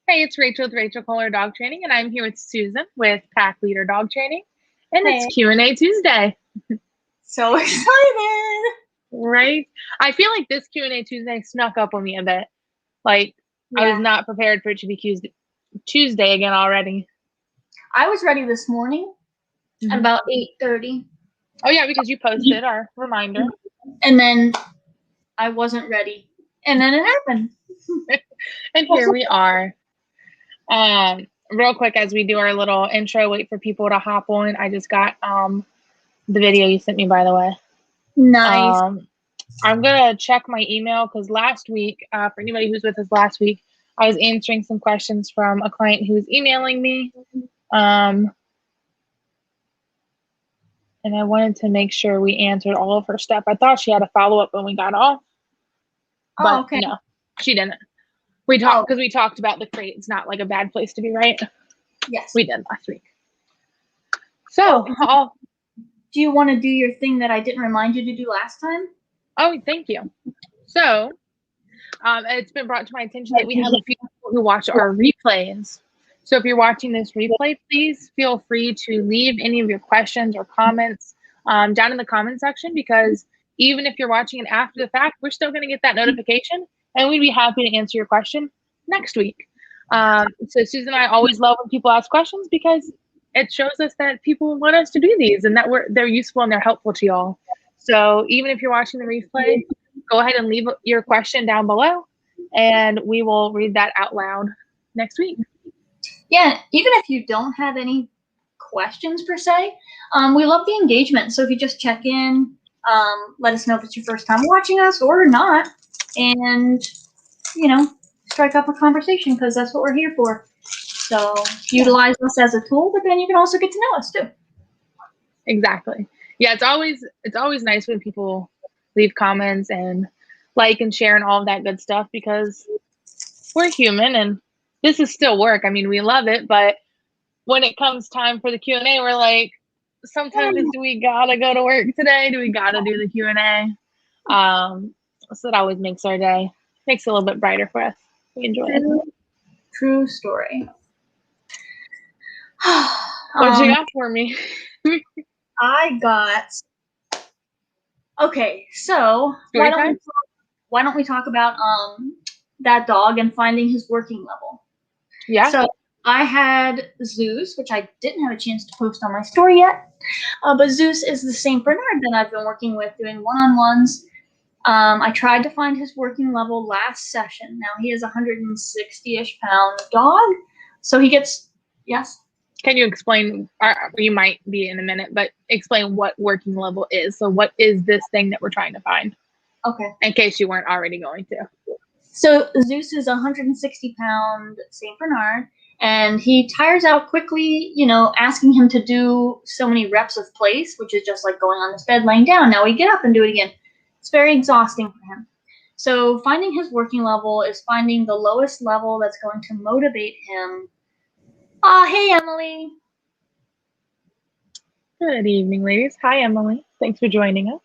Hey, it's Rachel with Rachel Kohler Dog Training, and I'm here with Susan with Pack Leader Dog Training, and it's Hey. Q&A Tuesday, So excited. right? I feel like this Q&A Tuesday snuck up on me a bit. Like, I was Yeah. not prepared for it to be Tuesday again already. I was ready this morning at about 8:30. Oh, yeah, because you posted our reminder. And then I wasn't ready. And then it happened. And here we are. Real quick, as we do our little intro, wait for people to hop on. I just got the video you sent me, by the way. Nice. I'm going to check my email because last week, for anybody who's with us last week, I was answering some questions from a client who was emailing me. And I wanted to make sure we answered all of her stuff. I thought she had a follow-up when we got off. But okay. no, she didn't. We talked because we talked about the crate. It's not like a bad place to be, right? Yes. We did last week. So, do you want to do your thing that I didn't remind you to do last time? Oh, thank you. So, it's been brought to my attention that we have a few people who watch our replays. So if you're watching this replay, please feel free to leave any of your questions or comments down in the comment section, because even if you're watching it after the fact, we're still going to get that notification, and we'd be happy to answer your question next week. So Susan and I always love when people ask questions, because it shows us that people want us to do these and that they're useful and they're helpful to y'all. So even if you're watching the replay, go ahead and leave your question down below, and we will read that out loud next week. Yeah, even if you don't have any questions per se, we love the engagement. So if you just check in, let us know if it's your first time watching us or not, and strike up a conversation, because that's what we're here for. So utilize us as a tool, but then you can also get to know us too. Exactly. Yeah, it's always nice when people leave comments and like and share and all of that good stuff, because we're human and this is still work. I mean, we love it, but when it comes time for the Q&A, we're like, sometimes do we gotta go to work today? Do we gotta do the Q&A? So it always makes our day, makes it a little bit brighter for us. We enjoy it. True story. What you got for me? Okay, so why don't we talk about that dog and finding his working level? Yeah. So I had Zeus, which I didn't have a chance to post on my story yet, but Zeus is the Saint Bernard that I've been working with doing one-on-ones. I tried to find his working level last session. Now he is a 160-ish pound dog, so he gets, yes? Can you explain, you might be in a minute, but explain what working level is. So what is this thing that we're trying to find? Okay. In case you weren't already going to. So Zeus is a 160-pound Saint Bernard, and he tires out quickly, asking him to do so many reps of place, which is just like going on this bed, laying down. Now we get up and do it again. It's very exhausting for him. So finding his working level is finding the lowest level that's going to motivate him. Hey, Emily. Good evening, ladies. Hi, Emily. Thanks for joining us.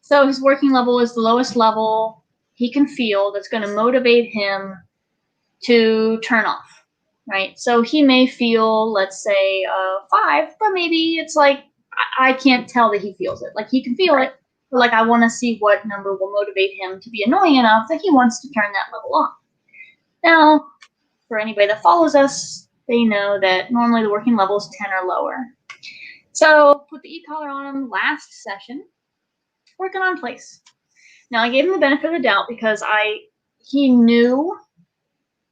So his working level is the lowest level he can feel that's going to motivate him to turn off, right? So he may feel, let's say, 5, but maybe it's like, I can't tell that he feels it. Like, he can feel it, but like, I want to see what number will motivate him to be annoying enough that he wants to turn that level off. Now, for anybody that follows us, they know that normally the working level is 10 or lower. So put the e-collar on him last session, working on place. Now I gave him the benefit of the doubt because he knew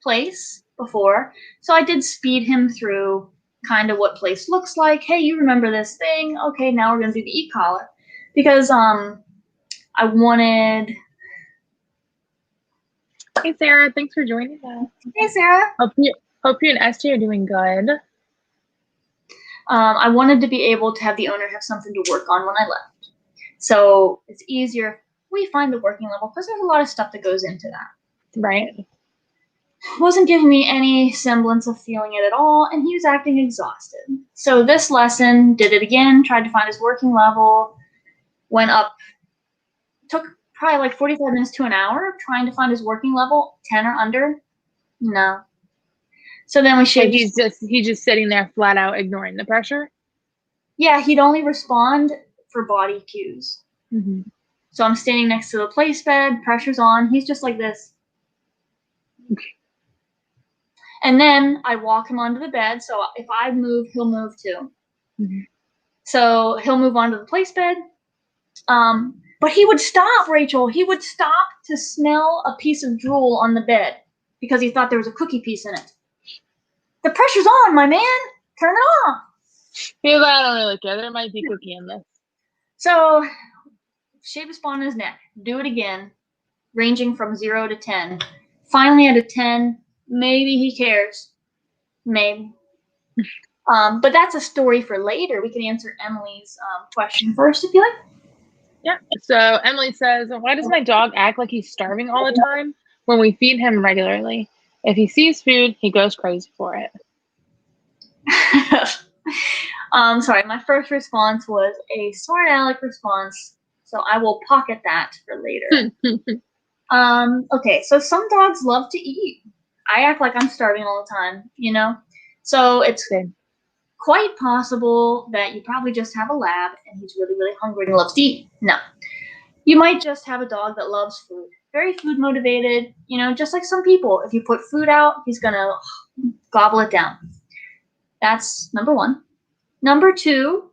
place before, so I did speed him through kind of what place looks like. Hey, you remember this thing? Okay, now we're gonna do the e-collar, because I wanted. Hey, Sarah. Thanks for joining us. Hey, Sarah. Hope you and Esty are doing good. I wanted to be able to have the owner have something to work on when I left, so it's easier if we find the working level, because there's a lot of stuff that goes into that. Right. Wasn't giving me any semblance of feeling it at all, and he was acting exhausted. So this lesson, did it again, tried to find his working level, went up, took probably like 45 minutes to an hour trying to find his working level, 10 or under. No, So then we So should he's just sitting there flat out ignoring the pressure. yeah, he'd only respond for body cues. Mm-hmm. So I'm standing next to the place bed, pressure's on. He's just like this. And then I walk him onto the bed. So if I move, he'll move too. Mm-hmm. So he'll move onto the place bed. But he would stop, Rachel. He would stop to smell a piece of drool on the bed because he thought there was a cookie piece in it. The pressure's on, my man. Turn it off. He's like, I don't really care. There might be cookie in this. So shave a spot on his neck. Do it again, ranging from 0 to 10. Finally, at a 10, maybe he cares. Maybe. But that's a story for later. We can answer Emily's question first if you like. Yeah. So Emily says, why does my dog act like he's starving all the time when we feed him regularly? If he sees food, he goes crazy for it. Sorry, my first response was a smart aleck response, so I will pocket that for later. Okay, so some dogs love to eat. I act like I'm starving all the time, you know? So it's quite possible that you probably just have a lab and he's really, really hungry and loves to eat. No. You might just have a dog that loves food. Very food motivated, you know, just like some people. If you put food out, he's gonna gobble it down. That's number one. Number two,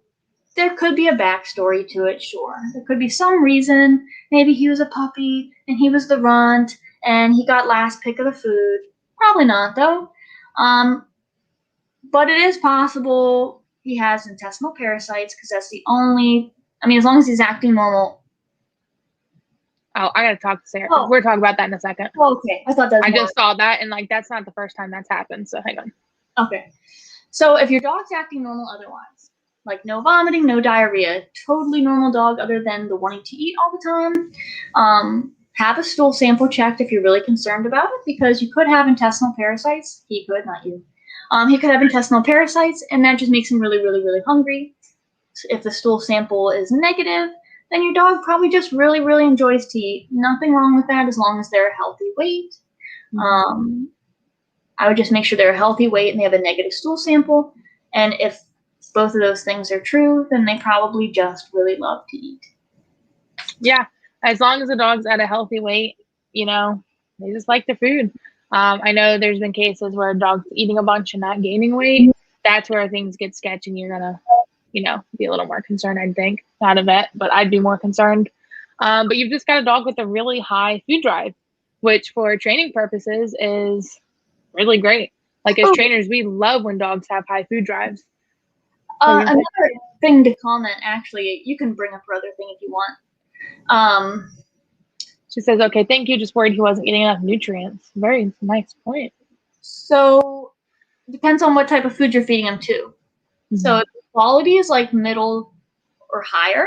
there could be a backstory to it, sure. There could be some reason. Maybe he was a puppy and he was the runt and he got last pick of the food. Probably not, though. But it is possible he has intestinal parasites because that's the only, I mean, as long as he's acting normal. Oh, I gotta talk to Sarah. Oh. We're talking about that in a second. Oh, okay. I thought that was I just saw that and like that's not the first time that's happened, so hang on. Okay. So if your dog's acting normal otherwise, like no vomiting, no diarrhea, totally normal dog other than the wanting to eat all the time, have a stool sample checked if you're really concerned about it because you could have intestinal parasites. He could, not you. He could have intestinal parasites and that just makes him really, really, really hungry. So if the stool sample is negative, then your dog probably just really, really enjoys to eat. Nothing wrong with that as long as they're a healthy weight. I would just make sure they're a healthy weight and they have a negative stool sample. And if both of those things are true, then they probably just really love to eat. Yeah, as long as the dog's at a healthy weight, you know, they just like the food. I know there's been cases where a dog's eating a bunch and not gaining weight. That's where things get sketchy and you're going to, you know, be a little more concerned, I'd think. Not a vet, but I'd be more concerned. But you've just got a dog with a really high food drive, which for training purposes is really great. Like as trainers, we love when dogs have high food drives. Another thing to comment, actually, you can bring up your other thing if you want. She says, okay, thank you. Just worried he wasn't getting enough nutrients. Very nice point. So depends on what type of food you're feeding him too. Mm-hmm. So if the quality is like middle or higher,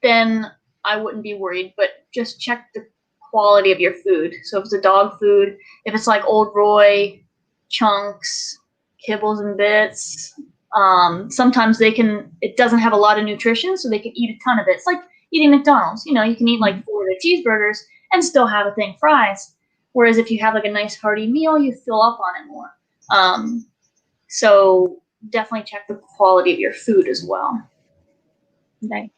then I wouldn't be worried, but just check the quality of your food. So if it's a dog food, if it's like Old Roy, chunks, kibbles and bits, sometimes it doesn't have a lot of nutrition, so they can eat a ton of it. It's like eating McDonald's. You know, you can eat like 4 of the cheeseburgers and still have a thing fries. Whereas if you have like a nice hearty meal, you fill up on it more. So definitely check the quality of your food as well. Nice.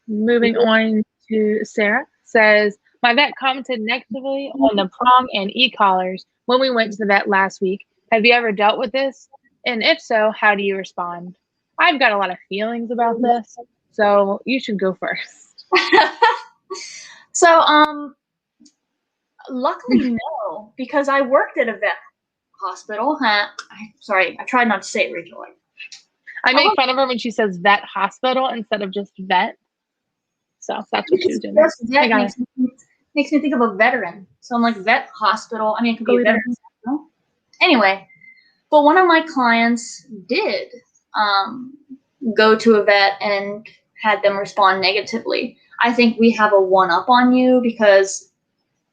Moving on to Sarah says, my vet commented negatively on the prong and e-collars when we went to the vet last week. Have you ever dealt with this? And if so, how do you respond? I've got a lot of feelings about this, so you should go first. So, luckily no, because I worked at a vet hospital. I tried not to say it, Rachel. I make fun of her when she says vet hospital instead of just vet. So that's what she was doing. Makes me think of a veteran. So I'm like vet hospital. I mean, it could be a veteran hospital. Anyway, but one of my clients did go to a vet and had them respond negatively. I think we have a one-up on you because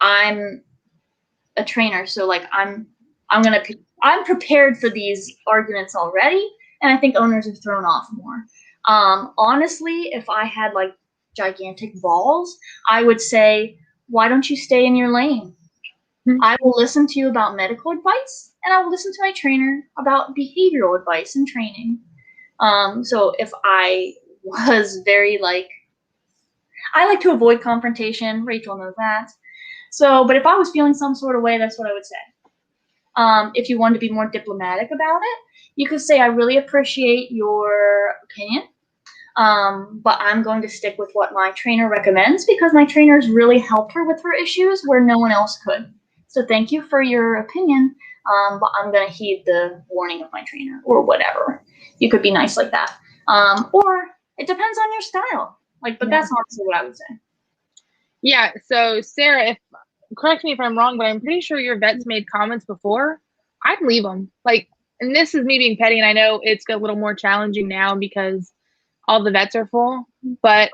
I'm a trainer. So like I'm prepared for these arguments already. And I think owners are thrown off more. Honestly, if I had like gigantic balls, I would say, why don't you stay in your lane? I will listen to you about medical advice, and I will listen to my trainer about behavioral advice and training. So if I was very I like to avoid confrontation. Rachel knows that. So, but if I was feeling some sort of way, that's what I would say. If you wanted to be more diplomatic about it, you could say, I really appreciate your opinion, but I'm going to stick with what my trainer recommends because my trainers really helped her with her issues where no one else could. So thank you for your opinion, but I'm going to heed the warning of my trainer or whatever. You could be nice like that. Or it depends on your style. But that's honestly what I would say. Yeah. So Sarah, correct me if I'm wrong, but I'm pretty sure your vet's made comments before. I'd leave them. And this is me being petty, and I know it's a little more challenging now because all the vets are full. But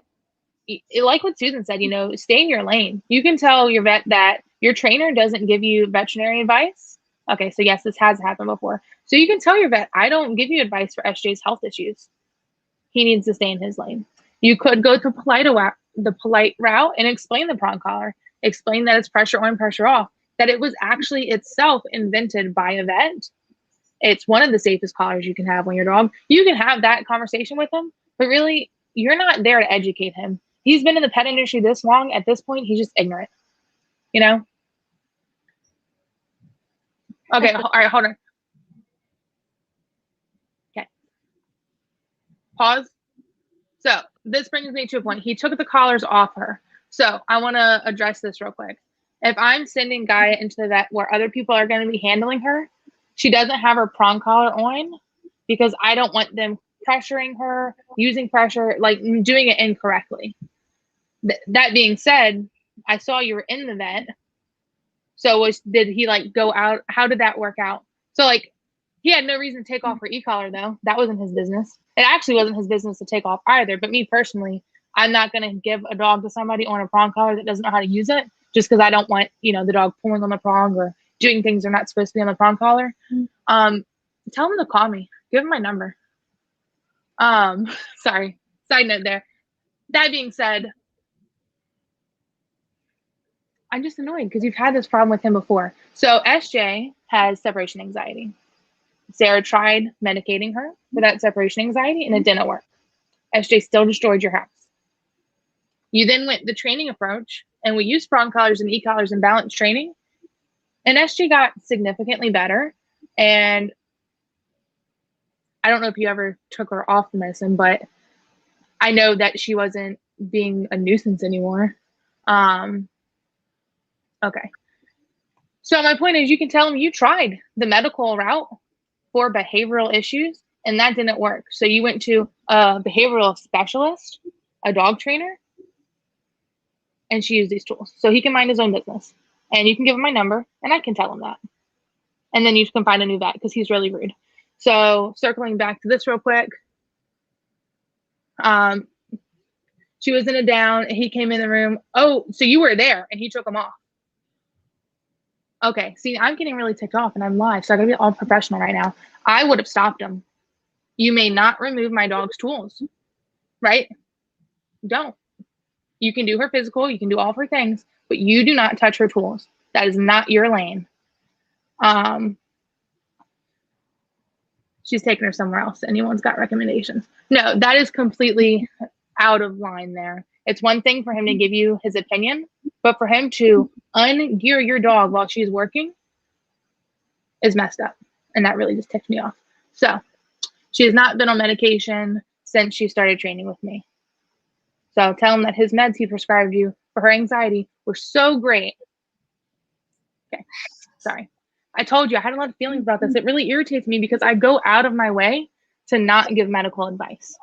like what Susan said, stay in your lane. You can tell your vet that your trainer doesn't give you veterinary advice. Okay, so yes, this has happened before. So you can tell your vet, I don't give you advice for SJ's health issues. He needs to stay in his lane. You could go to the polite route and explain the prong collar. Explain that it's pressure on, pressure off. That it was actually itself invented by a vet. It's one of the safest collars you can have on your dog. You can have that conversation with him, but really, you're not there to educate him. He's been in the pet industry this long. At this point, he's just ignorant. Okay, all right, hold on. Okay. Pause. So this brings me to a point. He took the collars off her. So I want to address this real quick. If I'm sending Gaia into the vet where other people are going to be handling her, she doesn't have her prong collar on because I don't want them pressuring her, using pressure, doing it incorrectly. That being said, I saw you were in the vet. So did he go out? How did that work out? So he had no reason to take off her e-collar though. That wasn't his business. It actually wasn't his business to take off either. But me personally, I'm not going to give a dog to somebody on a prong collar that doesn't know how to use it just because I don't want, the dog pulling on the prong or doing things they're not supposed to be on the prong collar. Tell him to call me. Give him my number. Sorry. Side note there. That being said, I'm just annoyed because you've had this problem with him before. So SJ has separation anxiety. Sarah tried medicating her for that separation anxiety and it didn't work. SJ still destroyed your house. You then went the training approach and we used prong collars and e-collars and balance training. And SJ got significantly better. And I don't know if you ever took her off the medicine, but I know that she wasn't being a nuisance anymore. Okay. So my point is you can tell him you tried the medical route for behavioral issues and that didn't work. So you went to a behavioral specialist, a dog trainer, and she used these tools. So he can mind his own business. And you can give him my number and I can tell him that. And then you can find a new vet because he's really rude. So circling back to this real quick. She was in a down. He came in the room. Oh, so you were there and he took him off. Okay, see, I'm getting really ticked off and I'm live, so I gotta be all professional right now. I would have stopped him. You may not remove my dog's tools, right? Don't. You can do her physical, you can do all of her things, but you do not touch her tools. That is not your lane. She's taking her somewhere else. Anyone's got recommendations? No, that is completely out of line there. It's one thing for him to give you his opinion, but for him to ungear your dog while she's working is messed up. And that really just ticked me off. So she has not been on medication since she started training with me. So tell him that his meds he prescribed you for her anxiety were so great. Okay, sorry. I told you I had a lot of feelings about this. It really irritates me because I go out of my way to not give medical advice.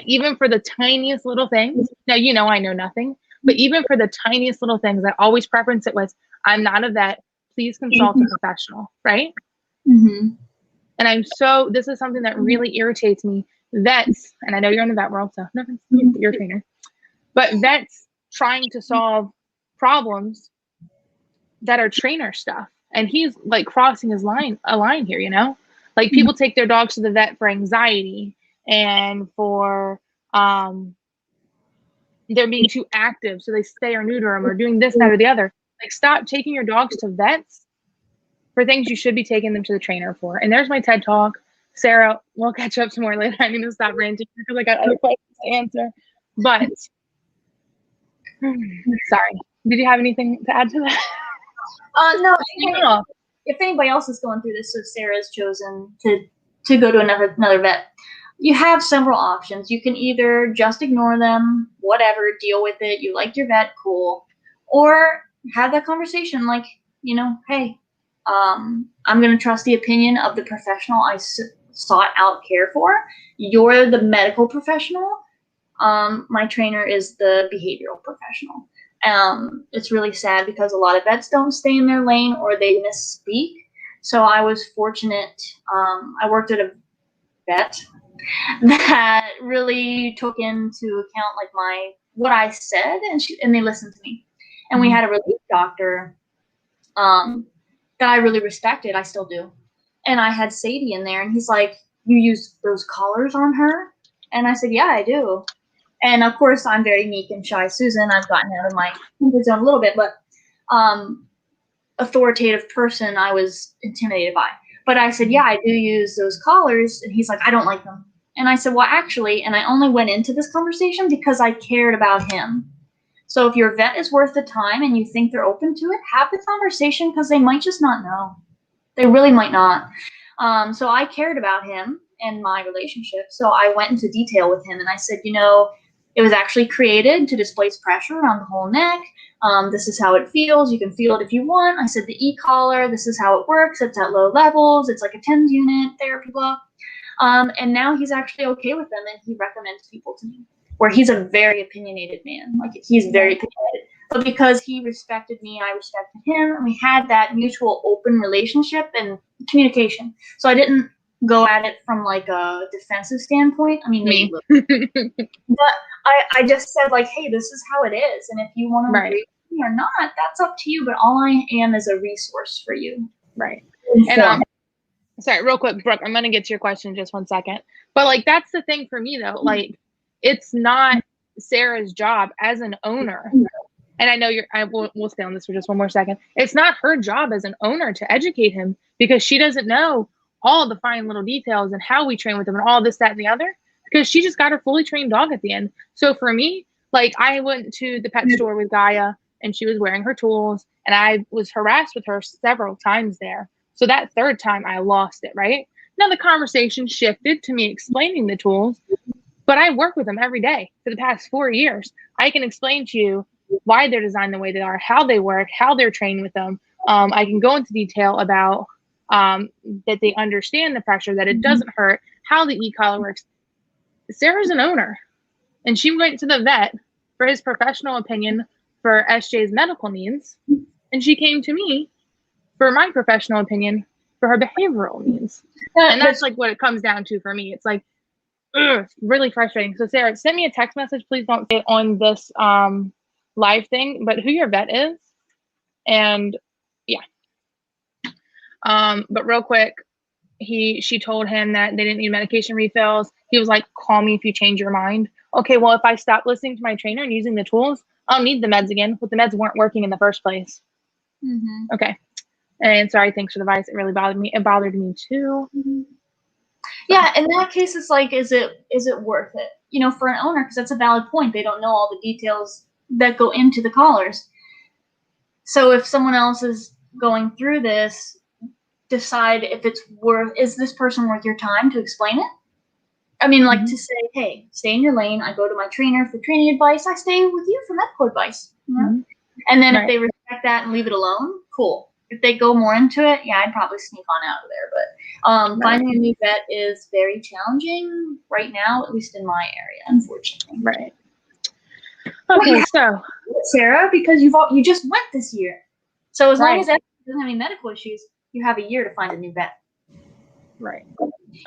Even for the tiniest little things. Now, I know nothing, but even for the tiniest little things, I always preference it with, I'm not a vet. Please consult a professional, right? Mm-hmm. And this is something that really irritates me. Vets, and I know you're in the vet world, so you're a trainer, but vets trying to solve problems that are trainer stuff. And he's crossing a line here, people take their dogs to the vet for anxiety and for they're being too active, so they stay or neuter them or doing this, that, or the other. Like, stop taking your dogs to vets for things you should be taking them to the trainer for. And there's my TED Talk. Sarah, we'll catch up some more later. I need to stop ranting because I got other questions to answer. But, sorry. Did you have anything to add to that? No. If anybody else is going through this, so Sarah's chosen to go to another vet, you have several options. You can either just ignore them, whatever, deal with it. You like your vet, cool. Or have that conversation like, hey, I'm going to trust the opinion of the professional I sought out care for. You're the medical professional. My trainer is the behavioral professional. It's really sad because a lot of vets don't stay in their lane or they misspeak. So I was fortunate. I worked at a vet that really took into account like what I said, and they listened to me. And we had a relief doctor that I really respected. I still do. And I had Sadie in there, and he's like, "You use those collars on her?" And I said, "Yeah, I do." And of course, I'm very meek and shy, Susan. I've gotten out of my comfort zone a little bit, but authoritative person I was intimidated by. But I said, "Yeah, I do use those collars." And he's like, "I don't like them." And I said, "Well, actually," and I only went into this conversation because I cared about him. So if your vet is worth the time and you think they're open to it, have the conversation because they might just not know. They really might not. So I cared about him and my relationship. So I went into detail with him and I said, it was actually created to displace pressure around the whole neck. This is how it feels. You can feel it if you want. I said the e-collar, this is how it works. It's at low levels. It's like a TENS unit therapy, blah. And now he's actually okay with them and he recommends people to me. Where he's a very opinionated man. Like, he's very opinionated. But because he respected me, I respected him, and we had that mutual open relationship and communication. So I didn't go at it from like a defensive standpoint. I mean, maybe, but I just said like, hey, this is how it is, and if you want to agree with me or not, that's up to you. But all I am is a resource for you. Right. And sorry, real quick, Brooke, I'm gonna get to your question in just 1 second. But like, that's the thing for me though. Like, it's not Sarah's job as an owner. And I know we'll stay on this for just 1 more second. It's not her job as an owner to educate him because she doesn't know all the fine little details and how we train with him and all this, that, and the other, because she just got her fully trained dog at the end. So for me, like, I went to the pet store with Gaia and she was wearing her tools and I was harassed with her several times there. So that third time I lost it, right? Now the conversation shifted to me explaining the tools. But I work with them every day for the past 4 years. I can explain to you why they're designed the way they are, how they work, how they're trained with them. I can go into detail about that they understand the pressure, that it doesn't hurt, how the e-collar works. Sarah's an owner, and she went to the vet for his professional opinion for SJ's medical needs, and she came to me for my professional opinion for her behavioral needs. And that's like what it comes down to for me. It's like, it's really frustrating. So Sarah, send me a text message. Please don't say it on this live thing, but who your vet is. And yeah. But real quick, she told him that they didn't need medication refills. He was like, call me if you change your mind. Okay, well, if I stop listening to my trainer and using the tools, I'll need the meds again, but the meds weren't working in the first place. Okay. And sorry, thanks for the advice. It really bothered me. It bothered me too. Yeah, in that case, it's like, is it worth it? For an owner, because that's a valid point. They don't know all the details that go into the collars. So if someone else is going through this, decide if is this person worth your time to explain it? I mean, like to say, hey, stay in your lane. I go to my trainer for training advice. I stay with you for medical advice. And then if they respect that and leave it alone, cool. If they go more into it, yeah, I'd probably sneak on out of there. But finding a new vet is very challenging right now, at least in my area, unfortunately. Right. Okay, so Sarah, because you just went this year, so as long as that doesn't have any medical issues, you have a year to find a new vet. Right.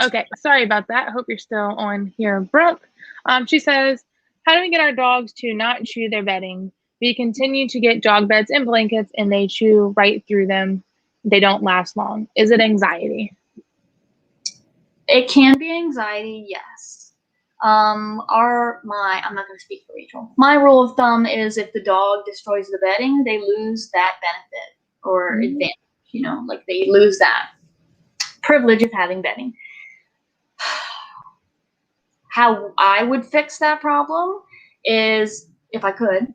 Okay. Sorry about that. I hope you're still on here, Brooke. She says, how do we get our dogs to not chew their bedding? We continue to get dog beds and blankets and they chew right through them. They don't last long. Is it anxiety? It can be anxiety, yes. I'm not going to speak for Rachel. My rule of thumb is if the dog destroys the bedding, they lose that benefit or advantage. You know, like they lose that privilege of having bedding. How I would fix that problem is, if I could,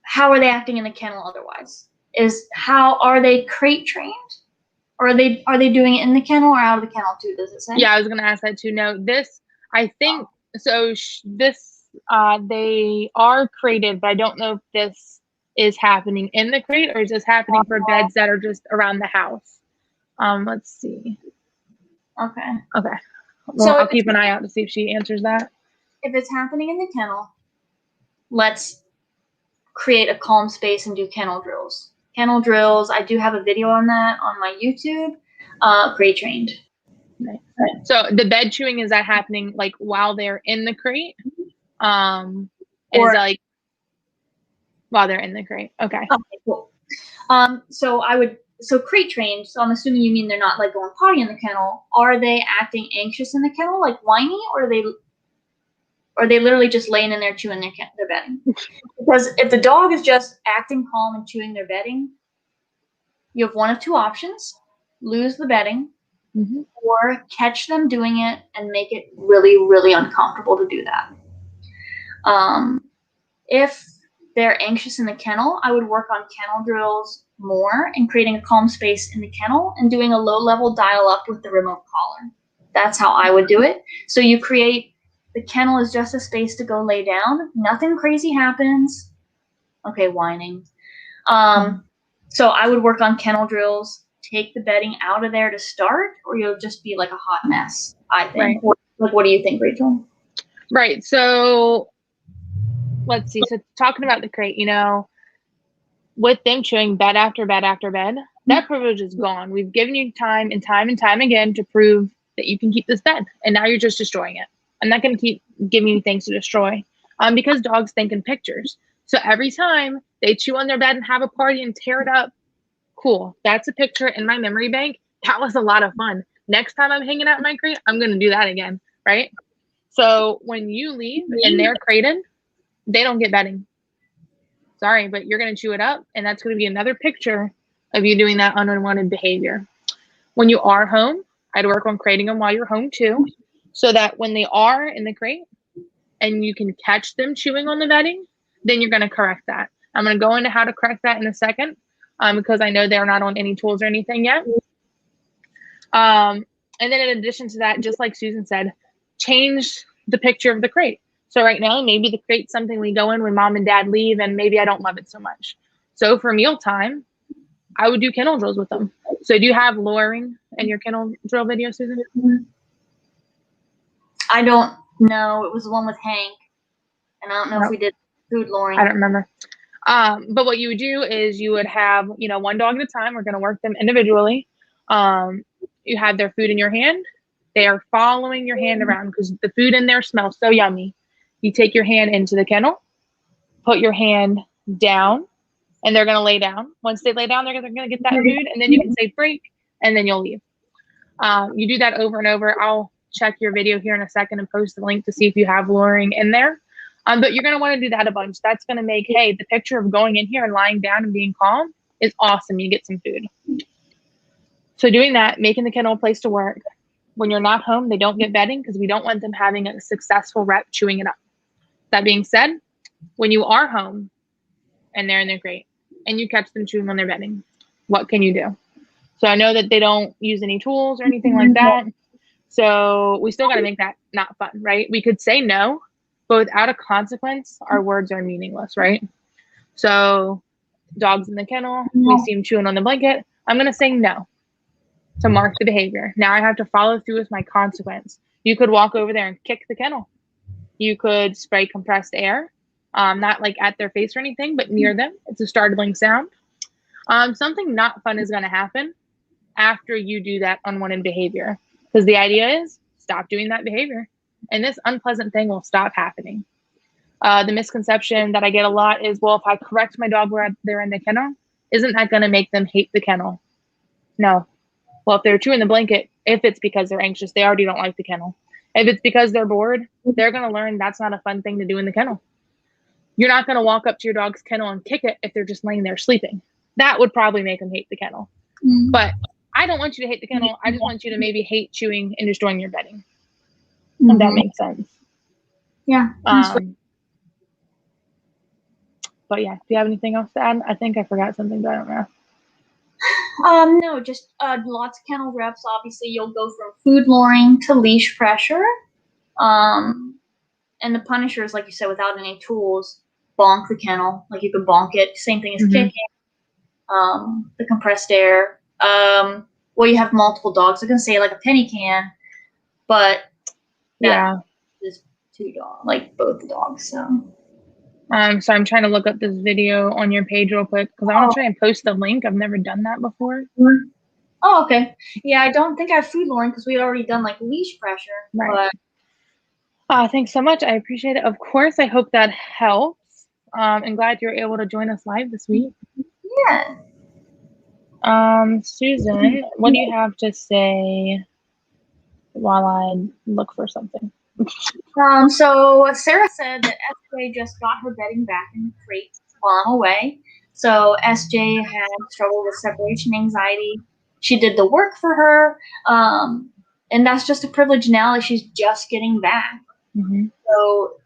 how are they acting in the kennel otherwise? How are they crate trained? Or are they doing it in the kennel or out of the kennel too? Does it say? Yeah, I was going to ask that too. No, this, I think, so they are crated, but I don't know if this is happening in the crate or is this happening for beds that are just around the house. Let's see. Okay. Okay. Well, I'll keep an eye out to see if she answers that. If it's happening in the kennel, let's create a calm space and do kennel drills. Kennel drills, I do have a video on that on my YouTube. Crate trained. Right. So the bed chewing, is that happening like while they're in the crate? Or is that like while they're in the crate? Okay. Okay, cool. So crate trained, so I'm assuming you mean they're not like going potty in the kennel. Are they acting anxious in the kennel, like whiny, or are they literally just laying in there chewing their bedding? Because if the dog is just acting calm and chewing their bedding, you have one of two options: lose the bedding, or catch them doing it and make it really, really uncomfortable to do that. If they're anxious in the kennel, I would work on kennel drills more and creating a calm space in the kennel and doing a low-level dial-up with the remote collar. That's how I would do it. So you create, the kennel is just a space to go lay down. Nothing crazy happens. Okay, whining. So I would work on kennel drills, take the bedding out of there to start, or you'll just be like a hot mess, I think. Right. What do you think, Rachel? Right. So let's see. So talking about the crate, you know, with them chewing bed after bed after bed, that privilege is gone. We've given you time and time and time again to prove that you can keep this bed, and now you're just destroying it. I'm not going to keep giving you things to destroy, because dogs think in pictures. So every time they chew on their bed and have a party and tear it up, cool. That's a picture in my memory bank. That was a lot of fun. Next time I'm hanging out in my crate, I'm going to do that again, right? So when you leave and they're crated, they don't get bedding. Sorry, but you're going to chew it up, and that's going to be another picture of you doing that unwanted behavior. When you are home, I'd work on crating them while you're home too, so that when they are in the crate and you can catch them chewing on the bedding, then you're going to correct that. I'm going to go into how to correct that in a second, because I know they're not on any tools or anything yet. And then in addition to that, just like Susan said, change the picture of the crate. So right now, maybe the crate's something we go in when mom and dad leave, and maybe I don't love it so much. So for mealtime, I would do kennel drills with them. So do you have luring in your kennel drill video, Susan? I don't know. It was the one with Hank, and I don't know if we did food luring. I don't remember. But what you would do is you would have, you know, one dog at a time. We're going to work them individually. You have their food in your hand. They are following your hand around because the food in there smells so yummy. You take your hand into the kennel, put your hand down, and they're going to lay down. Once they lay down, they're going to get that food, and then you can say break, and then you'll leave. You do that over and over. I'll check your video here in a second and post the link to see if you have luring in there. But you're going to want to do that a bunch. That's going to make, hey, the picture of going in here and lying down and being calm is awesome. You get some food. So doing that, making the kennel a place to work. When you're not home, they don't get bedding because we don't want them having a successful rep chewing it up. That being said, when you are home and they're in their crate and you catch them chewing on their bedding, what can you do? So I know that they don't use any tools or anything like that. So we still got to make that not fun, right? We could say no, but without a consequence, our words are meaningless, right? So dogs in the kennel, we see them chewing on the blanket. I'm going to say no to mark the behavior. Now I have to follow through with my consequence. You could walk over there and kick the kennel. You could spray compressed air, not like at their face or anything, but near them. It's a startling sound. Something not fun is going to happen after you do that unwanted behavior, because the idea is stop doing that behavior and this unpleasant thing will stop happening. The misconception that I get a lot is, well, if I correct my dog where they're in the kennel, isn't that going to make them hate the kennel? No. Well, if they're chewing the blanket, if it's because they're anxious, they already don't like the kennel. If it's because they're bored, they're going to learn that's not a fun thing to do in the kennel. You're not going to walk up to your dog's kennel and kick it if they're just laying there sleeping. That would probably make them hate the kennel. Mm. But I don't want you to hate the kennel. I just want you to maybe hate chewing and destroying your bedding. Mhm. If that makes sense. Yeah. But yeah, do you have anything else to add? I think I forgot something, but I don't know. No, just lots of kennel reps. Obviously, you'll go from food luring to leash pressure. And the punishers, like you said, without any tools, bonk the kennel. Like you could bonk it. Same thing as kicking. The compressed air. Well, you have multiple dogs. I can say like a penny can, but that is two dogs, like both dogs. So. So I'm trying to look up this video on your page real quick because I want to try and post the link. I've never done that before. Oh, okay. Yeah, I don't think I have food luring because we had already done like leash pressure. Right. Thanks so much. I appreciate it. Of course, I hope that helps. I'm glad you're able to join us live this week. Yeah. Susan, what do you have to say while I look for something? So Sarah said that SJ just got her bedding back in the crate while I'm away. So SJ had struggled with separation anxiety. She did the work for her. And that's just a privilege now that she's just getting back. Mm-hmm. So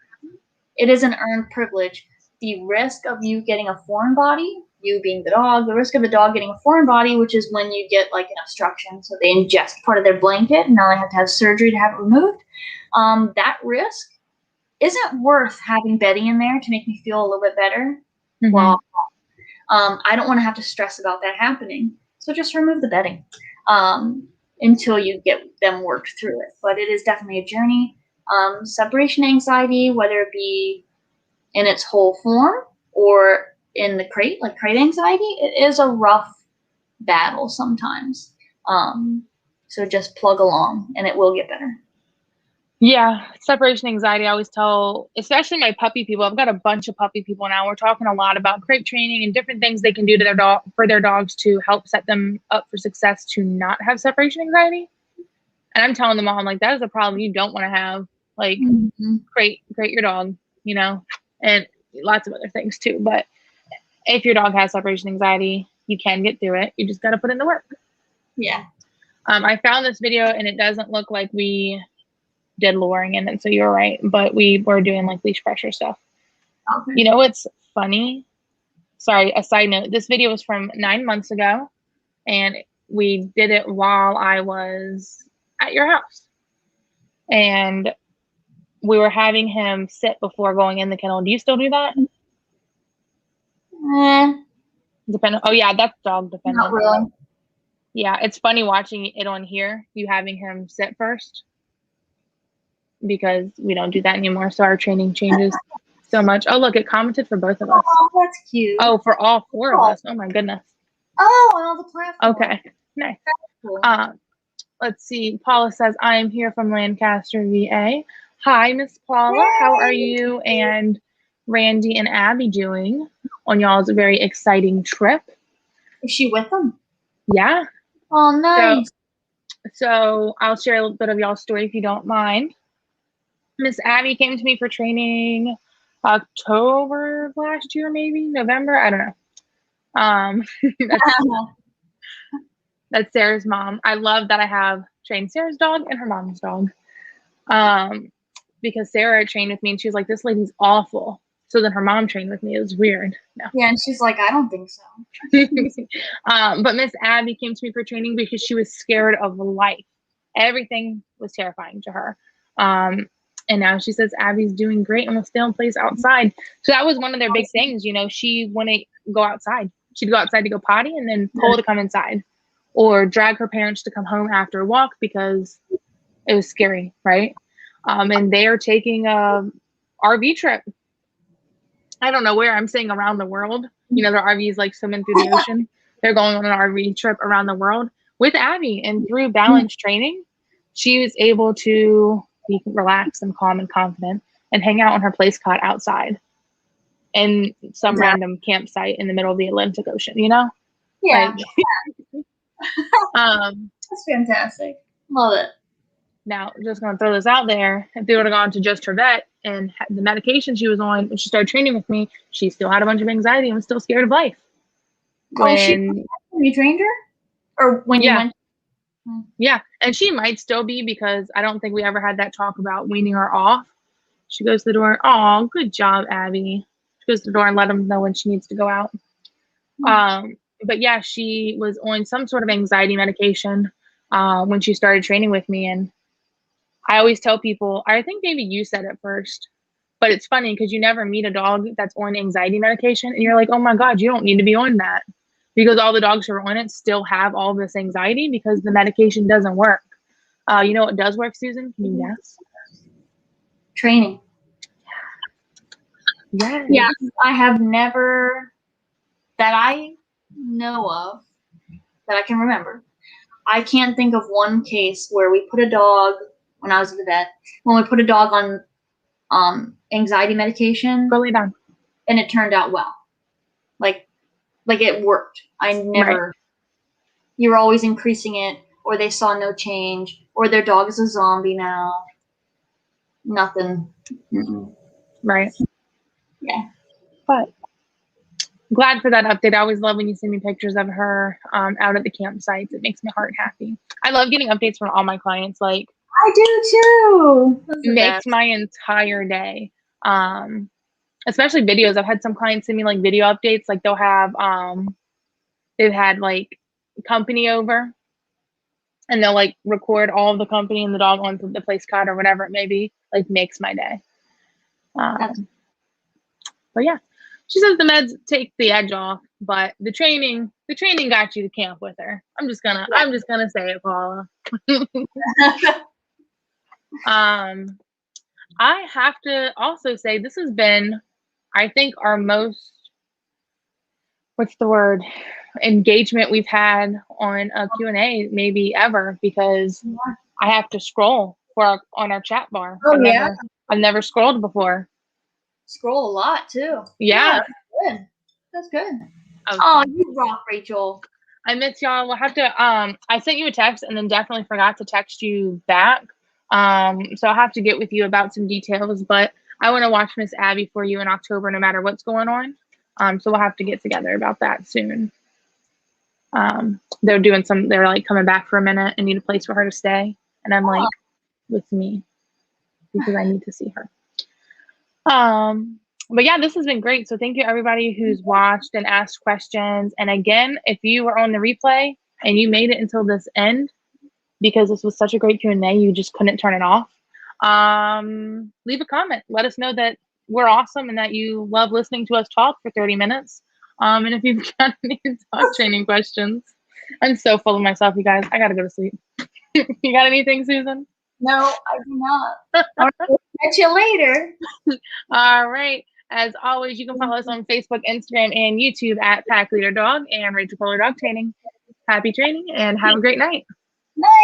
it is an earned privilege. The risk of you getting a foreign body, you being the dog, the risk of the dog getting a foreign body, which is when you get like an obstruction. So they ingest part of their blanket and now they have to have surgery to have it removed. That risk isn't worth having bedding in there to make me feel a little bit better. Mm-hmm. Well, I don't want to have to stress about that happening. So just remove the bedding until you get them worked through it. But it is definitely a journey. Separation anxiety, whether it be in its whole form or in the crate, like crate anxiety, it is a rough battle sometimes. So just plug along and it will get better. Yeah, separation anxiety, I always tell, especially my puppy people. I've got a bunch of puppy people now. We're talking a lot about crate training and different things they can do to their dog for their dogs to help set them up for success to not have separation anxiety. And I'm telling them all, I'm like, that is a problem you don't want to have. Like, crate your dog, you know, and lots of other things too. But if your dog has separation anxiety, you can get through it. You just got to put in the work. Yeah. I found this video and it doesn't look like we did luring in it, so you're right, but we were doing like leash pressure stuff. Okay. You know what's funny? Sorry, a side note. This video was from 9 months ago, and we did it while I was at your house. And we were having him sit before going in the kennel. Do you still do that? Dependent. Oh yeah, that's dog dependent. Not really. Yeah, it's funny watching it on here, you having him sit first, because we don't do that anymore. So our training changes so much. Oh, look, it commented for both of us. Oh, that's cute. Oh, for all four of us. Oh my goodness. Oh, on all the platforms. Okay, nice. Cool. Let's see. Paula says, I am here from Lancaster, VA. Hi, Miss Paula. Yay. How are you and Randy and Abby doing on y'all's very exciting trip? Is she with them? Yeah. Oh, nice. So I'll share a little bit of y'all's story if you don't mind. Miss Abby came to me for training October of last year, maybe November. I don't know. That's Sarah's mom. I love that I have trained Sarah's dog and her mom's dog. Because Sarah trained with me and she was like, this lady's awful. So then her mom trained with me. It was weird. No. Yeah, and she's like, I don't think so. But Miss Abby came to me for training because she was scared of life. Everything was terrifying to her. And now she says Abby's doing great and will stay in place outside. So that was one of their big things. You know, she wouldn't go outside. She'd go outside to go potty and then pull to come inside, or drag her parents to come home after a walk because it was scary, right? And they are taking a RV trip. I don't know where. I'm saying around the world. You know, their RVs like swimming through the ocean. They're going on an RV trip around the world with Abby. And through balance training, she was able to be relaxed and calm and confident and hang out on her place cot outside in some random campsite in the middle of the Atlantic Ocean, you know? Yeah. Like, That's fantastic. Love it. Now, just going to throw this out there. If they would have gone to just her vet and had the medication she was on when she started training with me, she still had a bunch of anxiety and was still scared of life. Oh, when you trained her? Or when you went? Yeah, and she might still be, because I don't think we ever had that talk about weaning her off. She goes to the door. Oh, good job, Abby. She goes to the door and let them know when she needs to go out. But yeah, she was on some sort of anxiety medication when she started training with me. And I always tell people, I think maybe you said it first, but it's funny because you never meet a dog that's on anxiety medication and you're like, oh my God, you don't need to be on that, because all the dogs who are on it still have all this anxiety because the medication doesn't work. You know what does work, Susan? Can you guess? Training. Yes. Yeah, I have never, that I know of, that I can remember, I can't think of one case where we put a dog, when I was at the vet, when we put a dog on anxiety medication, Go lay down, and it turned out well. Like it worked. I never, right. You were always increasing it, or they saw no change, or their dog is a zombie now. Nothing. Mm-mm. Right. Yeah. But glad for that update. I always love when you send me pictures of her out at the campsites. It makes my heart happy. I love getting updates from all my clients. Like, I do too. makes my entire day. Especially videos. I've had some clients send me like video updates. Like they'll have they've had like company over and they'll like record all of the company and the dog on the place cut or whatever it may be. Like, makes my day. But yeah, she says the meds take the edge off, but the training got you to camp with her. I'm just gonna say it, Paula. I have to also say this has been, I think, our most, what's the word, engagement we've had on a Q&A maybe ever, because I have to scroll on our chat bar. I've never scrolled before. Scroll a lot too. Yeah. That's good. Okay. Oh, you rock, Rachel. I miss y'all. We'll have to I sent you a text and then definitely forgot to text you back. So I'll have to get with you about some details, but I want to watch Miss Abby for you in October no matter what's going on. So we'll have to get together about that soon. They're like coming back for a minute and need a place for her to stay. And I'm like, with me, because I need to see her. But yeah, this has been great. So thank you everybody who's watched and asked questions. And again, if you were on the replay and you made it until this end, because this was such a great Q&A, you just couldn't turn it off. Leave a comment. Let us know that we're awesome and that you love listening to us talk for 30 minutes. And if you've got any dog training questions, I'm so full of myself, you guys. I gotta go to sleep. You got anything, Susan? No, I do not. I'll catch you later. All right. As always, you can follow us on Facebook, Instagram, and YouTube at Pack Leader Dog and Rachel Polar Dog Training. Happy training and have a great night. Night.